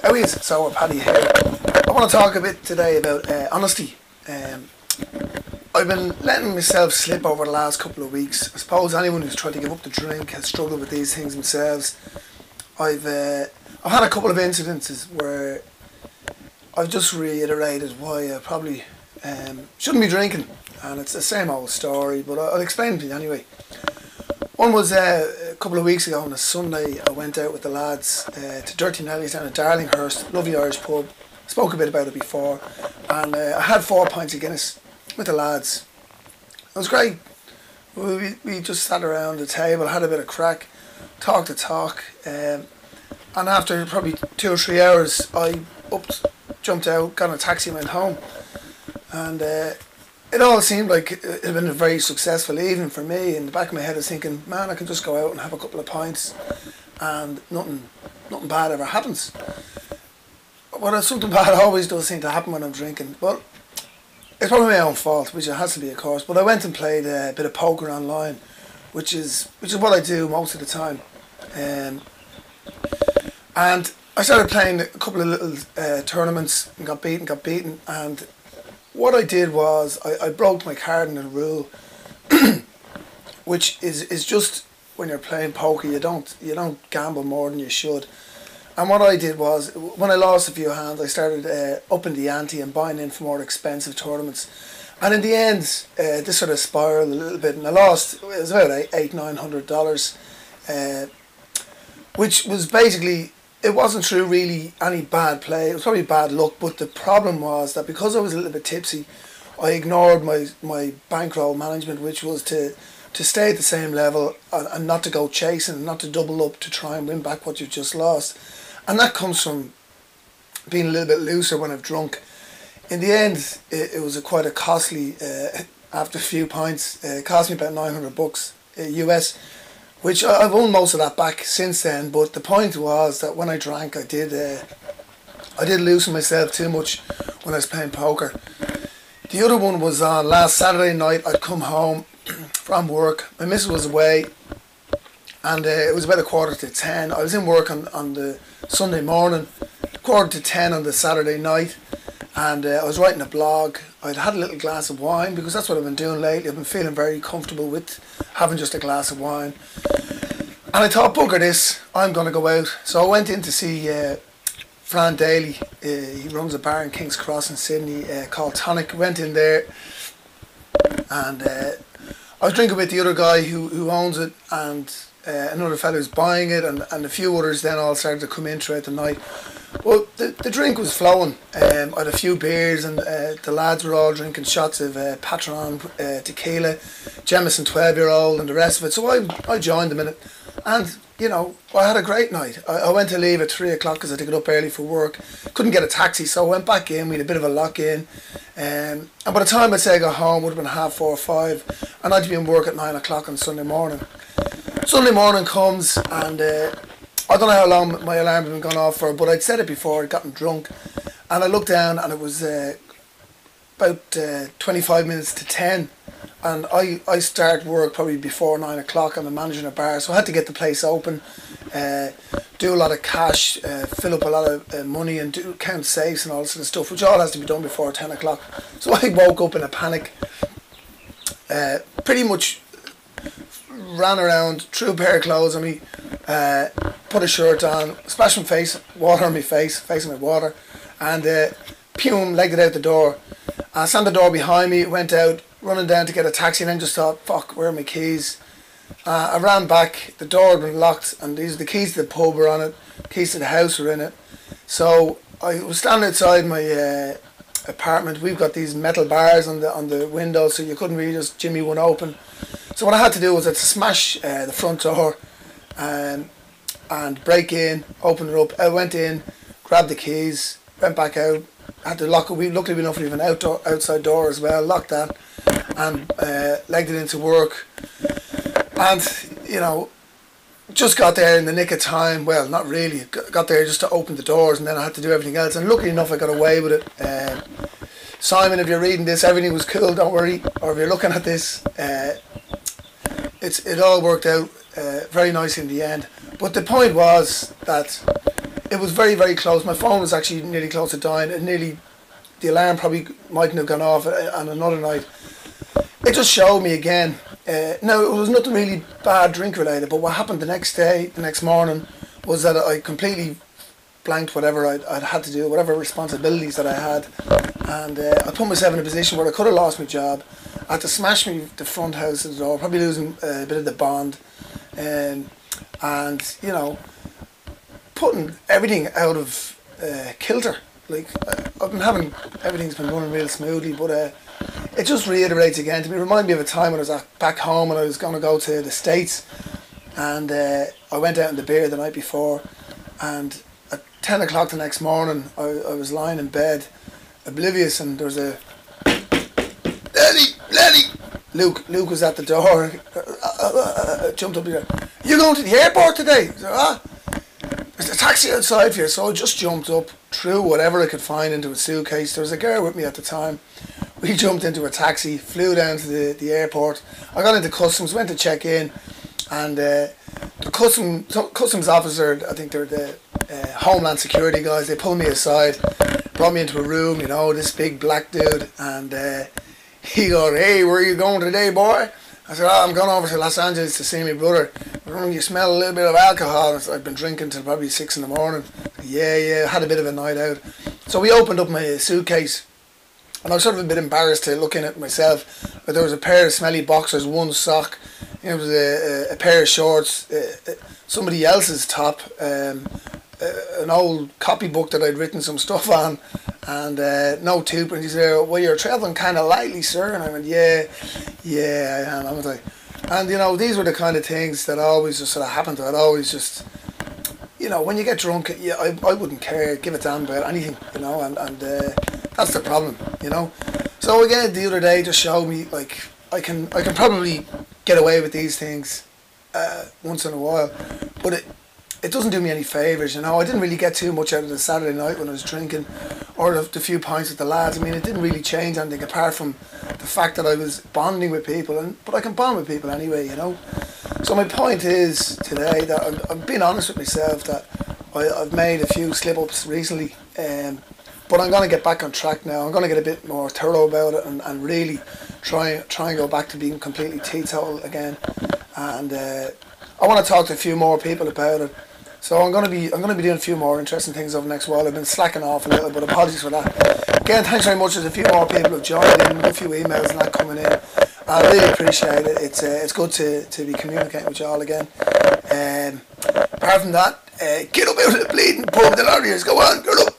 How is it? So, Paddy here. I want to talk a bit today about honesty. I've been letting myself slip over the last couple of weeks. I suppose anyone who's tried to give up the drink has struggled with these things themselves. I've had a couple of incidences where I've just reiterated why I probably shouldn't be drinking, and it's the same old story, but I'll explain it to you anyway. One was a couple of weeks ago on a Sunday. I went out with the lads to Dirty Nelly's down at Darlinghurst, lovely Irish pub. Spoke a bit about it before, and I had 4 pints of Guinness with the lads. It was great. We just sat around the table, had a bit of crack, talk to talk, and after probably 2 or 3 hours, I jumped out, got in a taxi and went home. And it all seemed like it had been a very successful evening for me. In the back of my head I was thinking, man, I can just go out and have a couple of pints and nothing bad ever happens. Well, something bad always does seem to happen when I'm drinking. Well, it's probably my own fault, which it has to be, of course, but I went and played a bit of poker online, which is what I do most of the time. And I started playing a couple of little tournaments and got beaten, and what I did was I broke my cardinal rule, which is just when you're playing poker you don't gamble more than you should. And what I did was, when I lost a few hands, I started upping the ante and buying in for more expensive tournaments. And in the end, this sort of spiraled a little bit, and I lost, it was about $800-900, which was basically, it wasn't through really any bad play. It was probably bad luck, but the problem was that because I was a little bit tipsy, I ignored my bankroll management, which was to stay at the same level and not to go chasing, not to double up to try and win back what you've just lost. And that comes from being a little bit looser when I've drunk. In the end, it was quite a costly, after a few pints, it cost me about $900 US, which I've won most of that back since then. But the point was that when I drank, I did loosen myself too much when I was playing poker. The other one was on last Saturday night. I'd come home from work. My missus was away, and it was about 9:45. I was in work on the Sunday morning, 9:45 on the Saturday night, and I was writing a blog. I'd had a little glass of wine because that's what I've been doing lately. I've been feeling very comfortable with having just a glass of wine, and I thought, bugger this, I'm going to go out. So I went in to see Fran Daly. He runs a bar in King's Cross in Sydney called Tonic. Went in there, and I was drinking with the other guy who owns it, and another fellow who's buying it, and a few others then all started to come in throughout the night. Well, the drink was flowing. I had a few beers, and the lads were all drinking shots of Patron tequila, Jameson 12-year-old and the rest of it. So I joined them in it, and you know, I had a great night. I went to leave at 3 o'clock because I had to get up early for work. Couldn't get a taxi, so I went back in. We had a bit of a lock-in, and by the time I'd say I got home, it would have been 4:30 or 5, and I'd be in work at 9 o'clock on Sunday morning. Sunday morning comes, and I don't know how long my alarm had been gone off for, but I'd said it before, I'd gotten drunk, and I looked down, and it was about 25 minutes to 10, and I start work probably before 9 o'clock. I'm managing a bar, so I had to get the place open, do a lot of cash, fill up a lot of money, and count safes and all this sort of stuff, which all has to be done before 10 o'clock. So I woke up in a panic, pretty much ran around, threw a pair of clothes on me, put a shirt on, splashed my face, water on my face, facing my water, and legged it out the door. I slammed the door behind me, went out, running down to get a taxi, and then just thought, fuck, where are my keys? I ran back, the door had been locked, and the keys to the pub were on it, keys to the house were in it. So I was standing outside my apartment. We've got these metal bars on the windows, so you couldn't really just jimmy one open. So what I had to do was I had to smash the front door and break in, open it up. I went in, grabbed the keys, went back out, had to lock it. Luckily enough, we have an outside door as well, locked that, and legged it into work. And, you know, just got there in the nick of time. Well, not really. Got there just to open the doors, and then I had to do everything else. And luckily enough, I got away with it. Simon, if you're reading this, everything was cool, don't worry. Or if you're looking at this, it all worked out very nice in the end. But the point was that it was very, very close. My phone was actually nearly close to dying. The alarm probably mightn't have gone off on another night. It just showed me again. Now, it was nothing really bad drink related, but what happened the next morning, was that I completely blanked whatever I'd had to do, whatever responsibilities that I had, and I put myself in a position where I could have lost my job. I had to smash the front house of the door, probably losing a bit of the bond, and you know, putting everything out of kilter. Like, I've been having, everything's been running real smoothly, but it just reiterates again to me. It reminded me of a time when I was back home and I was going to go to the States, and I went out in the beer the night before, and at 10 o'clock the next morning I was lying in bed oblivious, and there was a Lenny! Luke was at the door. Jumped up here. You going to the airport today? I said, there's a taxi outside for you. So I just jumped up, threw whatever I could find into a suitcase. There was a girl with me at the time. We jumped into a taxi, flew down to the airport. I got into customs, went to check in, and the customs officer, I think they're the Homeland Security guys, they pulled me aside, brought me into a room, you know, this big black dude, and he goes, hey, where are you going today, boy? I said, I'm going over to Los Angeles to see my brother. You smell a little bit of alcohol. I've been drinking till probably 6 in the morning. Yeah, had a bit of a night out. So we opened up my suitcase, and I was sort of a bit embarrassed to look in it myself. But there was a pair of smelly boxers, one sock, it was a pair of shorts, somebody else's top, an old copybook that I'd written some stuff on, and no toothbrush. He said, well, you're travelling kind of lightly, sir. And I went, yeah, I am. I was like, and you know, these were the kind of things that always just sort of happened. I'd always just, you know, when you get drunk, yeah, I wouldn't care, give a damn about anything, you know, and that's the problem, you know. So again, the other day just showed me, like, I can probably get away with these things once in a while, but it doesn't do me any favours, you know. I didn't really get too much out of the Saturday night when I was drinking, or the few pints with the lads. I mean, it didn't really change anything apart from the fact that I was bonding with people, but I can bond with people anyway, you know. So my point is today that I'm being honest with myself, that I've made a few slip-ups recently, but I'm going to get back on track now. I'm going to get a bit more thorough about it and really try and go back to being completely teetotal again. And I want to talk to a few more people about it. So I'm going to be doing a few more interesting things over the next while. I've been slacking off a little, but apologies for that. Again, thanks very much. There's a few more people who've joined in, a few emails and that coming in. I really appreciate it. It's good to be communicating with you all again. Apart from that, get up out of the bleeding pub, the lawyers, go on, get up.